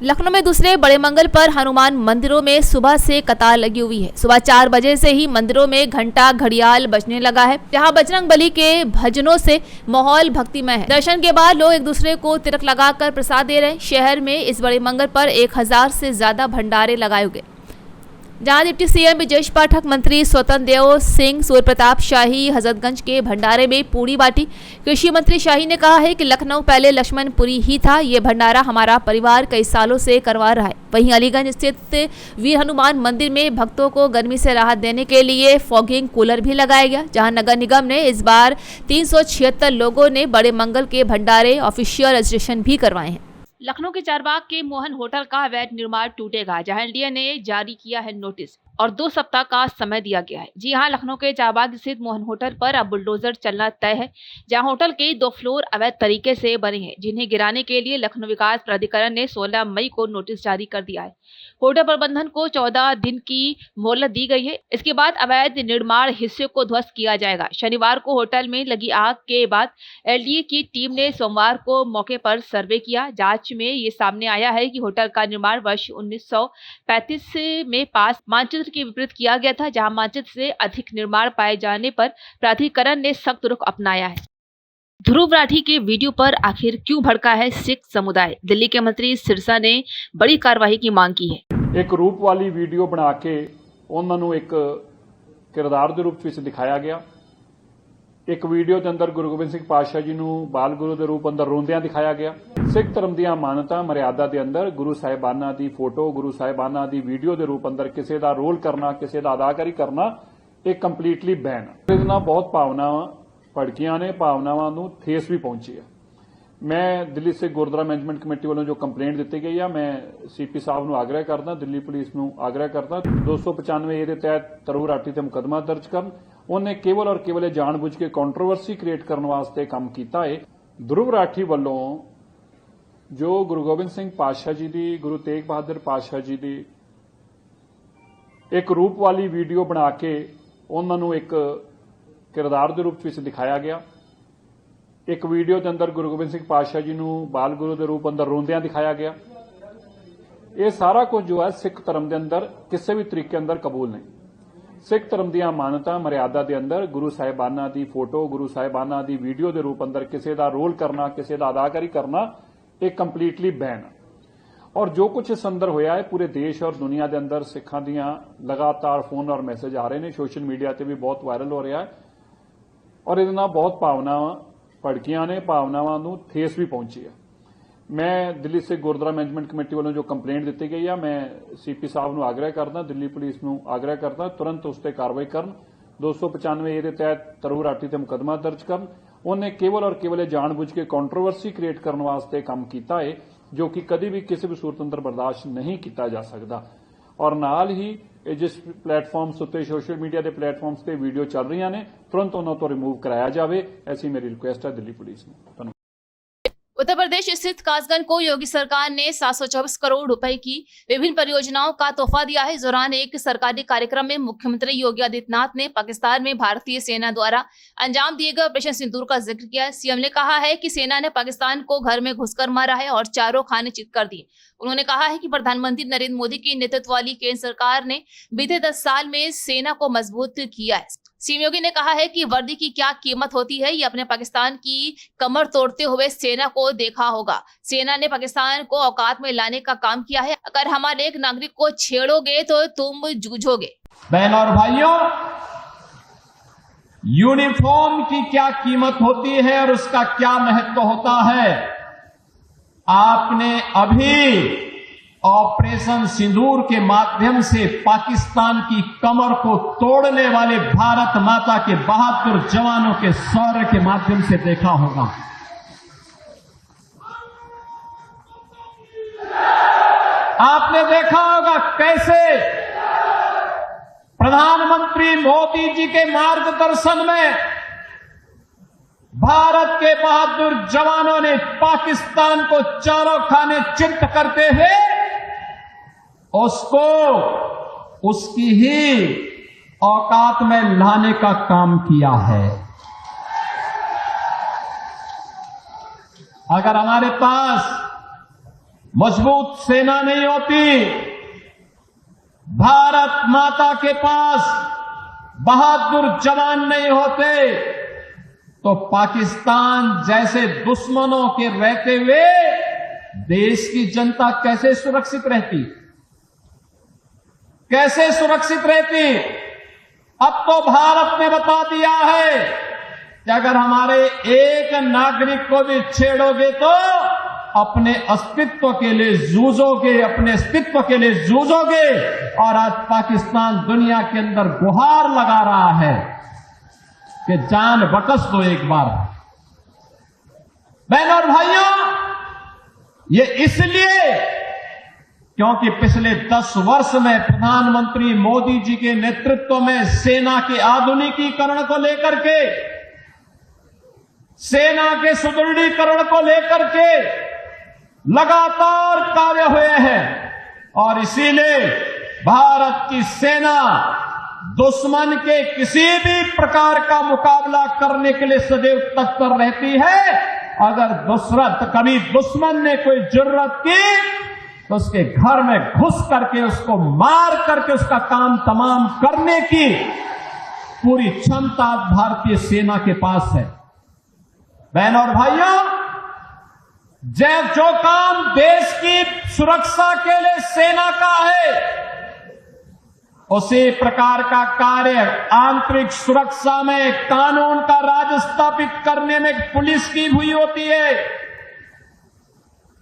लखनऊ में दूसरे बड़े मंगल पर हनुमान मंदिरों में सुबह से कतार लगी हुई है। सुबह 4 बजे से ही मंदिरों में घंटा घड़ियाल बजने लगा है, जहां बजरंग बली के भजनों से माहौल भक्तिमय है। दर्शन के बाद लोग एक दूसरे को तिलक लगाकर प्रसाद दे रहे हैं। शहर में इस बड़े मंगल पर 1000 से ज्यादा भंडारे लगाए गए, जहां डिप्टी सीएम ब्रजेश पाठक, मंत्री स्वतंत्र देव सिंह, सूर्य प्रताप शाही हजरतगंज के भंडारे में पूरी बाटी। कृषि मंत्री शाही ने कहा है कि लखनऊ पहले लक्ष्मणपुरी ही था, ये भंडारा हमारा परिवार कई सालों से करवा रहा है। वहीं अलीगंज स्थित वीर हनुमान मंदिर में भक्तों को गर्मी से राहत देने के लिए फॉगिंग कूलर भी लगाया गया, जहां नगर निगम ने इस बार 376 लोगों ने बड़े मंगल के भंडारे ऑफिशियल रजिस्ट्रेशन भी करवाए हैं। लखनऊ के चारबाग के मोहन होटल का अवैध निर्माण टूटेगा, जहां एलडीए ने जारी किया है नोटिस और 2 सप्ताह का समय दिया गया है। जी हां, लखनऊ के चारबाग स्थित मोहन होटल पर अब बुलडोजर चलना तय है, जहां होटल के 2 फ्लोर अवैध तरीके से बने हैं, जिन्हें गिराने के लिए लखनऊ विकास प्राधिकरण ने 16 मई को नोटिस जारी कर दिया है। होटल प्रबंधन को 14 दिन की मोहलत दी गई है। इसके बाद अवैध निर्माण हिस्से को ध्वस्त किया जाएगा। शनिवार को होटल में लगी आग के बाद एलडीए की टीम ने सोमवार को मौके पर सर्वे किया। जांच में ये सामने आया है कि होटल का निर्माण वर्ष 1935 में पास मानचित्र के विपरीत किया गया था, जहां मानचित्र से अधिक निर्माण पाए जाने पर प्राधिकरण ने सख्त रुख अपनाया है। ध्रुव राठी के वीडियो पर आखिर क्यों भड़का है सिख समुदाय? दिल्ली के मंत्री सिरसा ने बड़ी कार्रवाई की मांग की है। एक रूप वाली वीडियो बना के उन्होंने एक किरदार के रूप में दिखाया गया। एक वीडियो के अंदर गुरु गोबिंद सिंह पातशाह जी को बाल गुरु के रूप अंदर रोंदियां दिखाया गया। सिख धर्म दी मानता मर्यादा के अंदर गुरु साहिबाना की फोटो, गुरु साहिबाना की वीडियो के रूप अंदर किसी का रोल करना, किसी का अदाकारी करना एक कंप्लीटली बैन। बहुत भावनावां भड़कियां ने, भावनावां नूं ठेस भी पहुंची है। मैं दिल्ली से गुरुद्वारा मैनेजमेंट कमेटी वालों जो कंप्लेंट दी गई है, मैं सीपी साहब को आग्रह करदा, दिल्ली पुलिस को आग्रह करदा 295 ए तहत ध्रुव राठी ते मुकदमा दर्ज करन। उन्हें केवल और केवल जानबूझ के कंट्रोवर्सी क्रिएट करने वास्ते काम किया है। ध्रुव राठी वालों जो गुरु गोबिंद सिंह पातशाह जी की, गुरु तेग बहादुर पातशाह जी की एक रूप वाली वीडियो बना के उन्होंने एक किरदार के रूप में दिखाया गया। एक वीडियो के अंदर गुरु गोबिंद सिंह पातशाह जी को बाल गुरु के रूप अंदर रोंदियां दिखाया गया। ये सारा कुछ जो है सिख धर्म के अंदर किसी भी तरीके अंदर कबूल नहीं। सिख धर्म दी मानता मर्यादा के अंदर गुरु साहिबाना की फोटो, गुरु साहिबाना की वीडियो के रूप अंदर किसी का रोल करना, किसी का अदाकारी करना एक कंप्लीटली बैन। और जो कुछ इस अंदर होया है पूरे देश और दुनिया के अंदर सिखां दियां लगातार फोन और मैसेज आ रहे हैं, सोशल मीडिया से भी बहुत वायरल हो रहा है और इहदे नाल बहुत भावनावां भड़कियां ने, भावनावां नूं ठेस भी पहुंची है। मैं दिल्ली से गुरुद्वारा मैनेजमेंट कमेटी वालों जो कंप्लेंट दी गई है, मैं सीपी साहब को आग्रह करदा, दिल्ली पुलिस को आग्रह करदा तुरंत उस पर कार्रवाई करन। 295 ए तहत ध्रुव राठी ते मुकदमा दर्ज करन। उन्हें केवल और केवल जानबूझ के कंट्रोवर्सी क्रिएट करने वास्ते काम किया है, जो कि कभी भी किसी भी सूरत अंदर बर्दाश्त नहीं किया जा सकता। और नाल ही जिस प्लेटफॉर्म्स उत्ते सोशल मीडिया के प्लेटफॉर्म्स से वीडियो चल रही ने तुरंत उन्होंने तो रिमूव कराया जाए, ऐसी मेरी रिक्वेस्ट है दिल्ली पुलिस को। उत्तर प्रदेश स्थित कासगंज को योगी सरकार ने 724 करोड़ रुपए की विभिन्न परियोजनाओं का तोहफा दिया है। इस दौरान एक सरकारी कार्यक्रम में मुख्यमंत्री योगी आदित्यनाथ ने पाकिस्तान में भारतीय सेना द्वारा अंजाम दिए गए ऑपरेशन सिंदूर का जिक्र किया। सीएम ने कहा है कि सेना ने पाकिस्तान को घर में घुसकर मारा है और चारों खाने चित कर दिए। उन्होंने कहा है कि प्रधानमंत्री नरेंद्र मोदी की नेतृत्व वाली केंद्र सरकार ने बीते 10 साल में सेना को मजबूत किया है। सीएम योगी ने कहा है कि वर्दी की क्या कीमत होती है, ये अपने पाकिस्तान की कमर तोड़ते हुए सेना को देखा होगा। सेना ने पाकिस्तान को औकात में लाने का काम किया है। अगर हमारे एक नागरिक को छेड़ोगे तो तुम जूझोगे। बहनों और भाइयों, यूनिफॉर्म की क्या कीमत होती है और उसका क्या महत्व होता है, आपने अभी ऑपरेशन सिंदूर के माध्यम से पाकिस्तान की कमर को तोड़ने वाले भारत माता के बहादुर जवानों के शौर्य के माध्यम से देखा होगा। आपने देखा होगा कैसे प्रधानमंत्री मोदी जी के मार्गदर्शन में भारत के बहादुर जवानों ने पाकिस्तान को चारों खाने चित करते हुए उसको उसकी ही औकात में लाने का काम किया है। अगर हमारे पास मजबूत सेना नहीं होती, भारत माता के पास बहादुर जवान नहीं होते, तो पाकिस्तान जैसे दुश्मनों के रहते हुए देश की जनता कैसे सुरक्षित रहती, कैसे सुरक्षित रहती। अब तो भारत ने बता दिया है कि अगर हमारे एक नागरिक को भी छेड़ोगे तो अपने अस्तित्व के लिए जूझोगे, अपने अस्तित्व के लिए जूझोगे। और आज पाकिस्तान दुनिया के अंदर गुहार लगा रहा है कि जान बकस दो एक बार। बहनों और भाइयों, ये इसलिए क्योंकि पिछले 10 वर्ष में प्रधानमंत्री मोदी जी के नेतृत्व में सेना के आधुनिकीकरण को लेकर के, सेना के सुदृढ़ीकरण को लेकर के लगातार कार्य हुए हैं। और इसीलिए भारत की सेना दुश्मन के किसी भी प्रकार का मुकाबला करने के लिए सदैव तत्पर रहती है। अगर कभी दुश्मन ने कोई जरूरत की तो उसके घर में घुस करके उसको मार करके उसका काम तमाम करने की पूरी क्षमता भारतीय सेना के पास है। बहनों और भाइयों, जो काम देश की सुरक्षा के लिए सेना का है, उसी प्रकार का कार्य आंतरिक सुरक्षा में कानून का राज स्थापित करने में पुलिस की हुई होती है।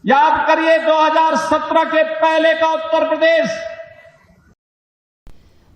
याद करिए 2017 के पहले का उत्तर प्रदेश।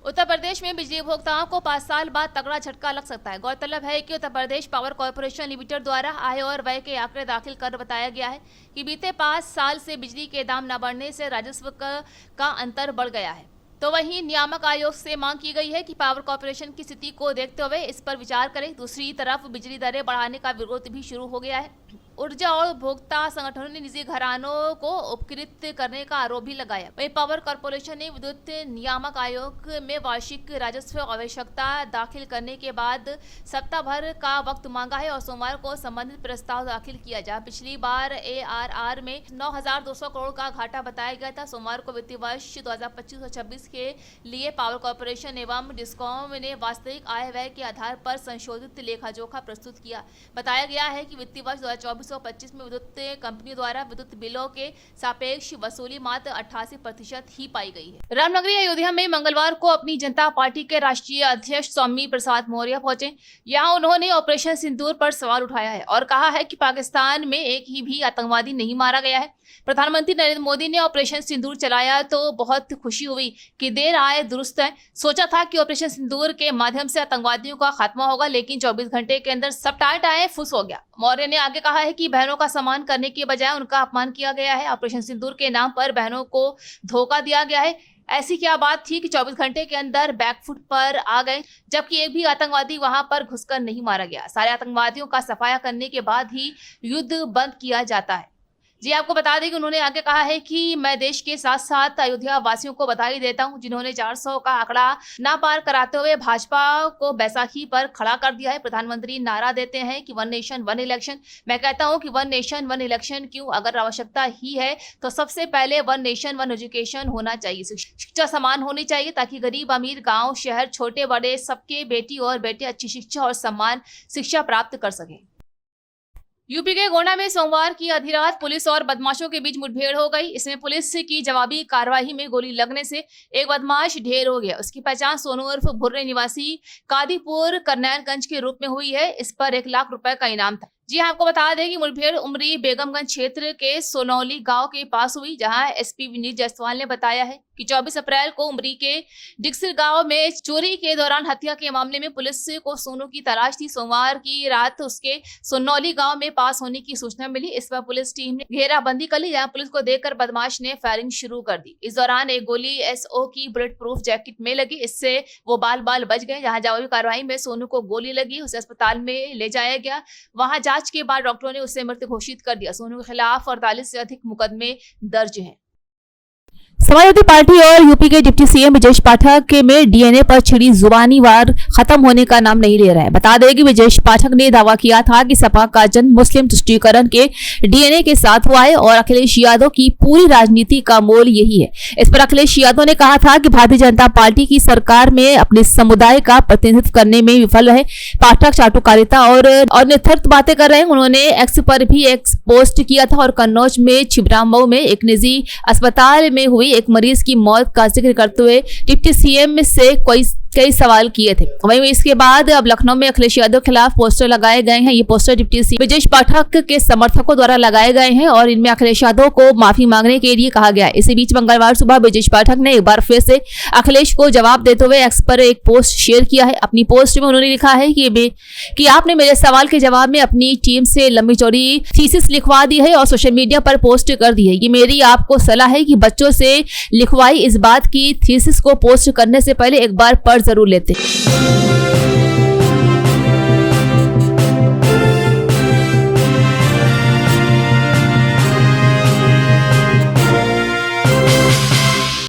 उत्तर प्रदेश में बिजली उपभोक्ताओं को 5 साल बाद तगड़ा झटका लग सकता है। गौरतलब है कि Uttar Pradesh power corporation limited द्वारा आय और व्यय के आंकड़े दाखिल कर बताया गया है कि बीते 5 साल से बिजली के दाम न बढ़ने से राजस्व का अंतर बढ़ गया है। तो वहीं नियामक आयोग से मांग की गई है कि पावर कॉर्पोरेशन की स्थिति को देखते हुए इस पर विचार करें। दूसरी तरफ बिजली दरें बढ़ाने का विरोध भी शुरू हो गया है। ऊर्जा और उपभोक्ता संगठनों ने निजी घरानों को उपकृत करने का आरोप भी लगाया। वहीं पावर कॉर्पोरेशन ने विद्युत नियामक आयोग में वार्षिक राजस्व आवश्यकता दाखिल करने के बाद सप्ताह भर का वक्त मांगा है और सोमवार को संबंधित प्रस्ताव दाखिल किया जाए। पिछली बार ARR में 9,200 करोड़ का घाटा बताया गया था। सोमवार को वित्तीय वर्ष 2025-26 के लिए पावर कॉर्पोरेशन एवं डिस्कॉम ने वास्तविक आय व्यय के आधार पर संशोधित लेखा जोखा प्रस्तुत किया। बताया गया है कि वित्तीय वर्ष 2024-25 में विद्युत कंपनी द्वारा विद्युत बिलों के सापेक्ष वसूली मात्र 88% ही पाई गई है। रामनगरी अयोध्या में मंगलवार को अपनी जनता पार्टी के राष्ट्रीय अध्यक्ष स्वामी प्रसाद मौर्य पहुंचे। यहां उन्होंने ऑपरेशन सिंदूर पर सवाल उठाया है और कहा है कि पाकिस्तान में एक ही भी आतंकवादी नहीं मारा गया है। प्रधानमंत्री नरेंद्र मोदी ने ऑपरेशन सिंदूर चलाया तो बहुत खुशी हुई कि देर आए दुरुस्त है। सोचा था कि ऑपरेशन सिंदूर के माध्यम से आतंकवादियों का खात्मा होगा, लेकिन 24 घंटे के अंदर सब टाए फुस हो गया। मौर्य ने आगे कहा है कि बहनों का सम्मान करने के बजाय उनका अपमान किया गया है। ऑपरेशन सिंदूर के नाम पर बहनों को धोखा दिया गया है। ऐसी क्या बात थी कि 24 घंटे के अंदर बैकफुट पर आ गए, जबकि एक भी आतंकवादी वहां पर घुसकर नहीं मारा गया। सारे आतंकवादियों का सफाया करने के बाद ही युद्ध बंद किया जाता है। जी आपको बता दें कि उन्होंने आगे कहा है कि मैं देश के साथ साथ अयोध्या वासियों को बधाई देता हूं, जिन्होंने 400 का आंकड़ा ना पार कराते हुए भाजपा को बैसाखी पर खड़ा कर दिया है। प्रधानमंत्री नारा देते हैं कि 1 नेशन 1 इलेक्शन। मैं कहता हूं कि 1 नेशन 1 इलेक्शन क्यों, अगर आवश्यकता ही है तो सबसे पहले 1 नेशन 1 एजुकेशन होना चाहिए। शिक्षा समान होनी चाहिए ताकि गरीब अमीर, गाँव शहर, छोटे बड़े सबके बेटी और बेटे अच्छी शिक्षा और सम्मान शिक्षा प्राप्त कर सकें। यूपी के गोंडा में सोमवार की आधी रात पुलिस और बदमाशों के बीच मुठभेड़ हो गई। इसमें पुलिस की जवाबी कार्रवाई में गोली लगने से एक बदमाश ढेर हो गया। उसकी पहचान सोनू उर्फ भुर्रे निवासी कादीपुर करनैलगंज के रूप में हुई है। इस पर 1 लाख रुपए का इनाम था। जी आपको बता दें कि मुठभेड़ उमरी बेगमगंज क्षेत्र के सोनौली गांव के पास हुई, जहां एसपी विनीत जायसवाल ने बताया है कि 24 अप्रैल को उमरी के डिक्सिर गांव में चोरी के दौरान हत्या के मामले में पुलिस को सोनू की तलाश थी। सोमवार की रात उसके सोनौली गांव में पास होने की सूचना मिली। इस पर पुलिस टीम ने घेराबंदी कर ली, जहां पुलिस को देखकर बदमाश ने फायरिंग शुरू कर दी। इस दौरान एक गोली एसओ की बुलेट प्रूफ जैकेट में लगी, इससे वो बाल बच गए। जहां जवाबी कार्रवाई में सोनू को गोली लगी, उसे अस्पताल में ले जाया गया। वहां जांच के बाद डॉक्टरों ने उसे मृत घोषित कर दिया। सोनू के खिलाफ 48 से अधिक मुकदमे दर्ज हैं। समाजवादी पार्टी और यूपी के डिप्टी सीएम ब्रजेश पाठक में डीएनए पर छिड़ी जुबानी वार खत्म होने का नाम नहीं ले रहा है। बता दें कि ब्रजेश पाठक ने दावा किया था कि सपा का जन्म मुस्लिम तुष्टीकरण के डीएनए के साथ हुआ है और अखिलेश यादव की पूरी राजनीति का मोल यही है। इस पर अखिलेश यादव ने कहा था कि भारतीय जनता पार्टी की सरकार में अपने समुदाय का प्रतिनिधित्व करने में विफल रहे। पाठक चाटुकारिता और निथर्थ बातें कर रहे हैं। उन्होंने एक्स पर भी एक पोस्ट किया था और कन्नौज में छिबरामऊ में एक निजी अस्पताल में हुई एक मरीज की मौत का जिक्र करते हुए डिप्टी सीएम से कई सवाल किए थे। वहीं इसके बाद अब लखनऊ में अखिलेश यादव के खिलाफ पोस्टर लगाए गए हैं। ये poster deputy CM Brajesh Pathak के समर्थकों द्वारा लगाए गए हैं और इनमें अखिलेश यादव को माफी मांगने के लिए कहा गया है। इसी बीच मंगलवार सुबह ब्रजेश पाठक ने एक बार फिर से अखिलेश को जवाब देते हुए एक्स पर एक पोस्ट शेयर किया है। अपनी पोस्ट में उन्होंने लिखा है कि आपने मेरे सवाल के जवाब में अपनी टीम से लंबी चौड़ी थीसिस लिखवा दी है और सोशल मीडिया पर पोस्ट कर दी है। ये मेरी आपको सलाह है कि बच्चों से लिखवाई इस बात की थीसिस को पोस्ट करने से पहले एक बार पढ़ जरूर लेते।